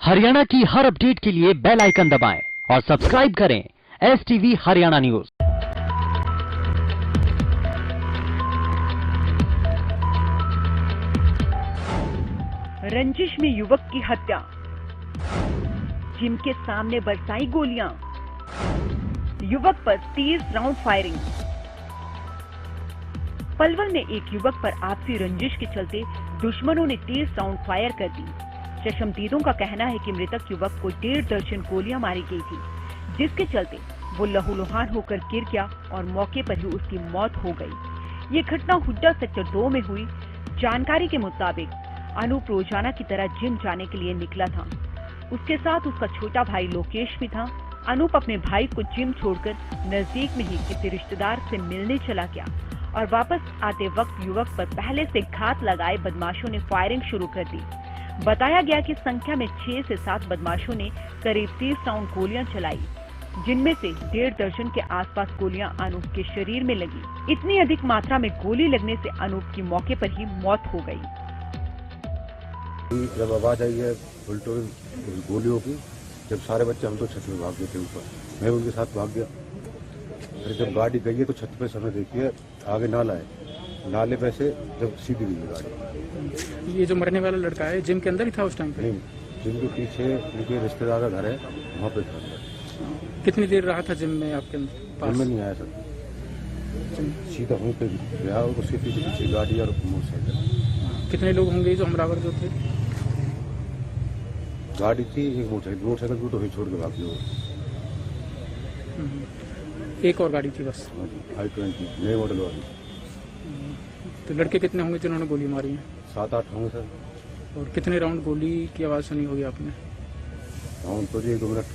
हरियाणा की हर अपडेट के लिए बेल आइकन दबाएं और सब्सक्राइब करें STV हरियाणा न्यूज। रंजिश में युवक की हत्या, जिम के सामने बरसाई गोलियां, युवक पर 30 राउंड फायरिंग। पलवल में एक युवक पर आपसी रंजिश के चलते दुश्मनों ने 30 राउंड फायर कर दी। चश्मदीदों का कहना है कि मृतक युवक को 1.5 दर्जन गोलियां मारी गई थी, जिसके चलते वो लहूलुहान होकर गिर गया और मौके पर ही उसकी मौत हो गई। ये घटना हुड्डा सेक्टर 2 में हुई। जानकारी के मुताबिक अनूप रोजाना की तरह जिम जाने के लिए निकला था। उसके साथ उसका छोटा भाई लोकेश भी था। अनूप अपने भाई को जिम छोड़कर नजदीक में ही किसी रिश्तेदार से मिलने चला गया और वापस आते वक्त युवक पर पहले से घात लगाए बदमाशों ने फायरिंग शुरू कर दी। बताया गया कि संख्या में 6 से 7 बदमाशों ने करीब 30 राउंड गोलियां चलाई, जिनमें से 1.5 दर्जन के आसपास गोलियां अनूप के शरीर में लगी। इतनी अधिक मात्रा में गोली लगने से अनूप की मौके पर ही मौत हो गई। जब आवाज आई है उल्टो गोलियों की, जब सारे बच्चे हम तो छत में भाग गए थे ऊपर, मैं उनके साथ भाग गया। फिर जब गाड़ी गई है तो छत पे समय देखिए आगे नाला है, नाले पे से जब सीधी गई गाड़ी। ये जो मरने वाला लड़का है जिम के अंदर ही था उस टाइम पे? नहीं, जिम के पीछे उनके रिश्तेदार का घर है, वहाँ पे था। कितनी देर रहा था जिम में आपके पास? जिम में नहीं आया सर, सीधा वहीं पे गया, उसके पीछे गाड़ी और मोटरसाइकिल। कितने लोग होंगे जो हमलावर जो थे? गाड़ी थी, एक मोटरसाइकिल को तो वहीं छोड़ के भाग गए। एक और गाड़ी थी बस? i20 नए मॉडल वाली। तो लड़के कितने होंगे जिन्होंने गोली मारी है? 7-8 होंगे सर। और कितने राउंड गोली की आवाज सुनी होगी आपने? राउंड तो जी 2 मिनट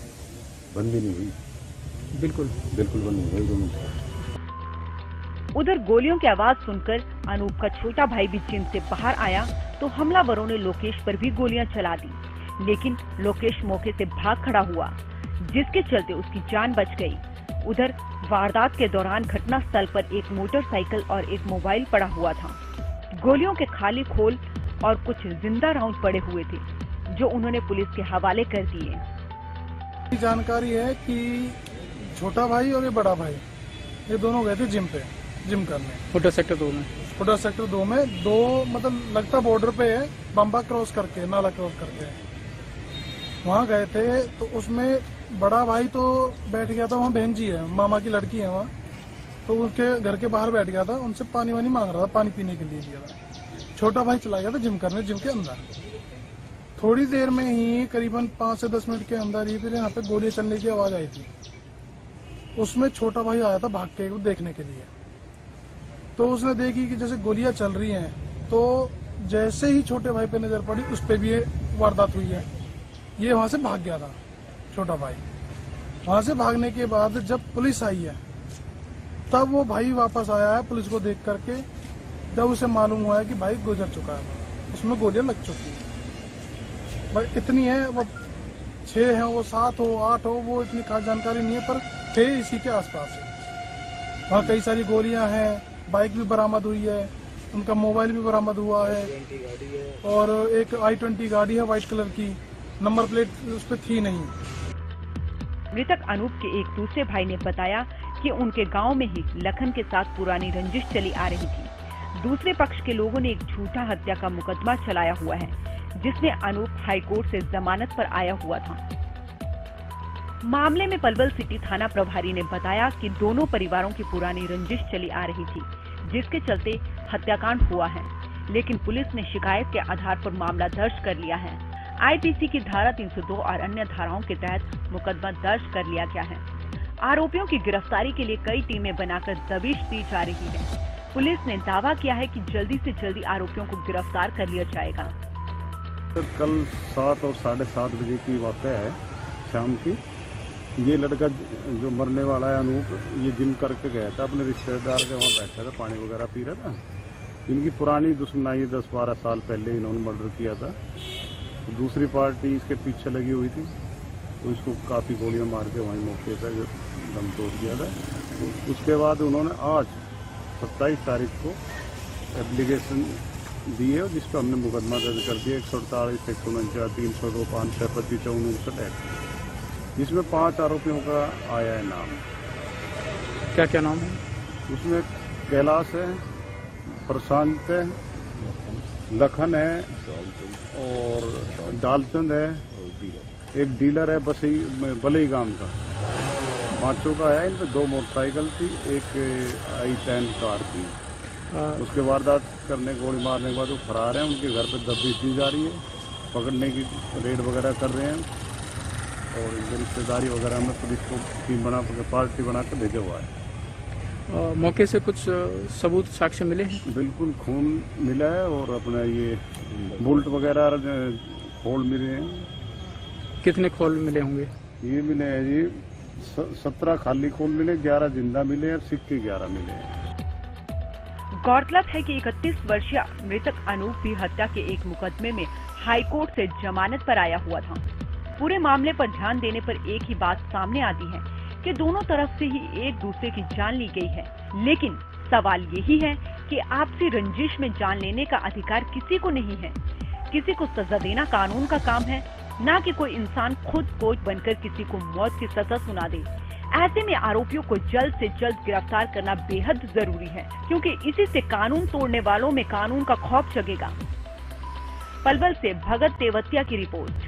बंद ही नहीं हुई, बिल्कुल बंद नहीं हुई 2 मिनट। उधर गोलियों की आवाज सुनकर अनूप का छोटा भाई भी जिम से बाहर आया तो हमलावरों ने लोकेश पर भी गोलियां चला दी, लेकिन लोकेश मौके से भाग खड़ा हुआ, जिसके चलते उसकी जान बच गई। उधर वारदात के दौरान घटना स्थल पर एक मोटरसाइकिल और एक मोबाइल पड़ा हुआ था। गोलियों के खाली खोल और कुछ जिंदा राउंड पड़े हुए थे, जो उन्होंने पुलिस के हवाले कर दिए। जानकारी है कि छोटा भाई और ये बड़ा भाई ये दोनों गए थे जिम करने हुड्डा सेक्टर 2 में। हुड्डा सेक्टर 2 में दो मतलब लगता बॉर्डर पे है, बम्बा क्रॉस करके, नाला क्रॉस करके वहाँ गए थे। तो उसमें बड़ा भाई तो बैठ गया था, वहाँ बहन जी है, मामा की लड़की है वहाँ, तो उनके घर के बाहर बैठ गया था, उनसे पानी वानी मांग रहा था, पानी पीने के लिए दिया था। छोटा भाई चला गया था जिम करने, जिम के अंदर। थोड़ी देर में ही करीबन 5 से 10 मिनट के अंदर ही फिर यहाँ पे गोली चलने की आवाज आई थी। उसमें छोटा भाई आया था भाग के देखने के लिए, तो उसने देखी कि जैसे गोलियां चल रही हैं, तो जैसे ही छोटे भाई पे नजर पड़ी उस पे भी ये वारदात हुई है। ये वहां से भाग गया था छोटा भाई। वहां से भागने के बाद जब पुलिस आई है तब वो भाई वापस आया है पुलिस को देख करके, जब उसे मालूम हुआ है कि भाई गुजर चुका है, उसमें गोलियां लग चुकी है। भाई इतनी है, वो 6 है, वो 7 हो 8 हो, वो इतनी खास जानकारी नहीं है, पर थे इसी के आसपास है। वहाँ कई सारी गोलियां हैं, बाइक भी बरामद हुई है, उनका मोबाइल भी बरामद हुआ है, और एक i20 गाड़ी है व्हाइट कलर की, नंबर प्लेट उस पर थी नहीं। मृतक अनूप के एक दूसरे भाई ने बताया कि उनके गांव में ही लखन के साथ पुरानी रंजिश चली आ रही थी। दूसरे पक्ष के लोगों ने एक झूठा हत्या का मुकदमा चलाया हुआ है, जिसमें अनूप हाईकोर्ट से जमानत पर आया हुआ था। मामले में पलवल सिटी थाना प्रभारी ने बताया कि दोनों परिवारों की पुरानी रंजिश चली आ रही थी, जिसके चलते हत्याकांड हुआ है, लेकिन पुलिस ने शिकायत के आधार पर मामला दर्ज कर लिया है। IPC की धारा 302 और अन्य धाराओं के तहत मुकदमा दर्ज कर लिया गया है। आरोपियों की गिरफ्तारी के लिए कई टीमें बनाकर दबिश दी जा रही है। पुलिस ने दावा किया है कि जल्दी से जल्दी आरोपियों को गिरफ्तार कर लिया जाएगा। कल 7 और 7:30 बजे की वाक़या है शाम की। ये लड़का जो मरने वाला है अनूप, ये जिम करके गया था, अपने रिश्तेदार के वहाँ बैठा था, पानी वगैरह पी रहा था। इनकी पुरानी दुश्मनी 10-12 साल पहले इन्होंने मर्डर किया था। तो दूसरी पार्टी इसके पीछे लगी हुई थी, तो इसको काफ़ी गोलियां मार के वहीं मौके पर दम तोड़ दिया था। तो उसके बाद उन्होंने आज 27 तारीख को एप्लीकेशन दिए और जिस पर हमने मुकदमा दर्ज कर दिया 148, 149, 302, 5, 25, 54 एक्ट, जिसमें 5 आरोपियों का आया है नाम। क्या क्या नाम है? उसमें कैलाश है, प्रशांत है, लखन है और डालचंद है, एक डीलर है बलई गांव का। 5 का है। इन पे 2 मोटरसाइकिल थी, एक i10 कार थी। उसके वारदात करने, गोली मारने के बाद वो फरार हैं। उनके घर पे दबिश दी जा रही है, पकड़ने की रेड वगैरह कर रहे हैं और इनकी रिश्तेदारी वगैरह में पुलिस को टीम पार्टी बना के भेजा हुआ है। मौके से कुछ सबूत साक्ष्य मिले हैं? बिल्कुल खून मिला है और अपना ये बुल्ट वगैरह खोल मिले हैं। कितने खोल मिले होंगे? ये मिले हैं जी 17 खाली खोल मिले, 11 जिंदा मिले और सिक्के 11 मिले हैं। गौरतलब है कि 31 वर्षीय मृतक अनूप भी हत्या के एक मुकदमे में हाईकोर्ट से जमानत पर आया हुआ था। पूरे मामले पर ध्यान देने पर एक ही बात सामने आती है कि दोनों तरफ से ही एक दूसरे की जान ली गई है, लेकिन सवाल यही है कि आपसी रंजिश में जान लेने का अधिकार किसी को नहीं है। किसी को सजा देना कानून का काम है, न कि कोई इंसान खुद कोच बनकर किसी को मौत की सजा सुना दे। ऐसे में आरोपियों को जल्द से जल्द गिरफ्तार करना बेहद जरूरी है, क्योंकि इसी से कानून तोड़ने वालों में कानून का खौफ जगेगा। पलवल से भगत तेवतिया की रिपोर्ट।